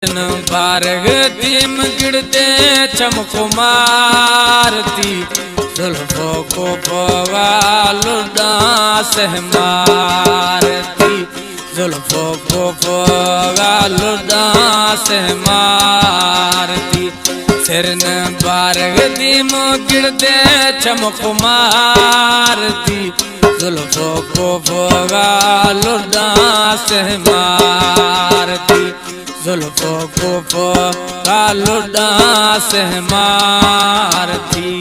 बारगतीम गिरते चमको मारती जुल्फों को पवालुदा से मारती जुल्फों को पवालुदा से मारती सिरन बारगतीम गिरते चमको मारती जुल्फों को पवालुदा से मारती जुल्फों को पवालुदा से मारती।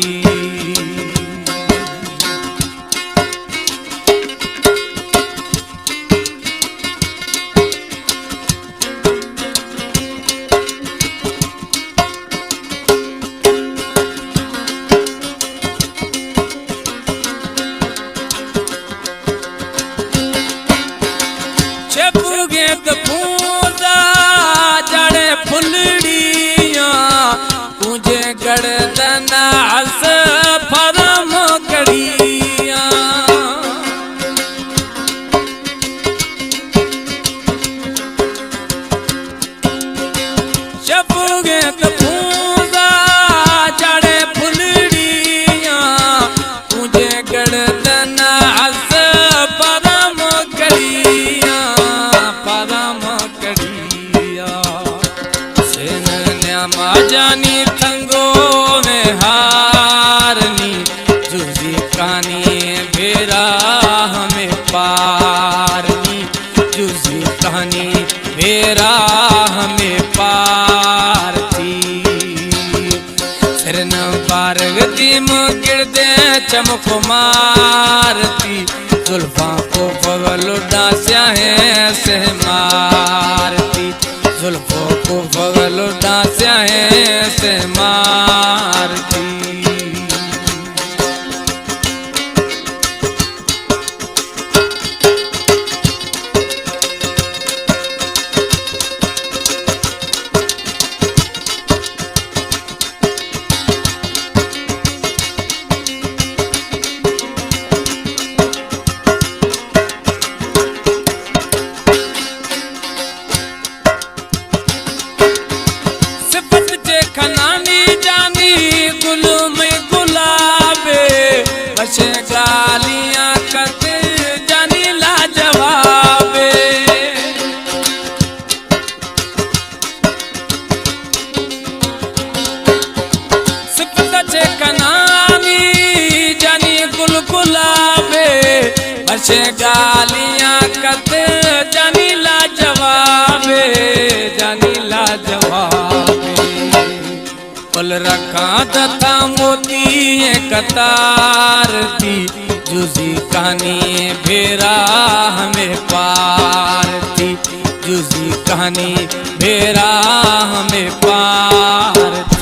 छपुगे तो पूजा जड़े फुलड़िया तुझे गड़दना हस फरम कड़िया छपुगे तो पूजा जड़े फुलड़िया तुझे गड़दना हस फरम कड़िया जानी थंगो में हारनी जुजी कानी बेरा हमें पारनी जुजी कहानी बेरा हमें पारती सिरन बारगती मुगिरदे चमक मारती जुल्फा को पवालुदा से मारती जुल्फों को पवालुदा से मारती। खनानी जानी गुल में गुलाबे बसे गालियां कते जानी लाजवाबे सिफत छे खनानी जानी गुल गुलाबे बसे गालियां कते जानी लाजवाबे जानी लाजवाबे पल रखा तथा मोती कतार दी जुजी कहानी बेरा हमें पारती जुजी कहानी बेरा हमें पारती।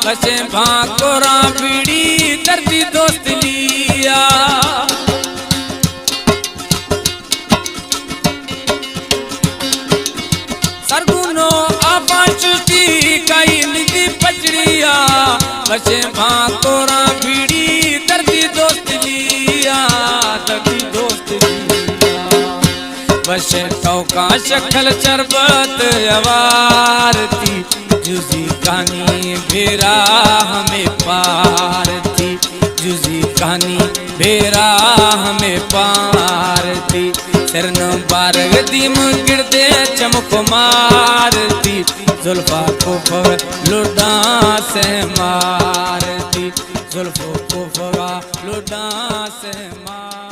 बसे भाकोरा बीड़ी दर्दी दोस्त लिया सरगुनो आपा चुस्ती कई निधि पचड़िया बसे भाकोरा बीड़ी दर्दी दोस्त लिया दर्दी दोस्त लिया बसे टौका शखल शरबत अवारती जुजी कहानी बेरा हमें पारती जुजी कहानी बेरा हमें पारती सिरन बारगती मुगिरदे चमक मारती जुल्फा को पवालुदा से मारती जुल्फों को पवालुदा से मारती।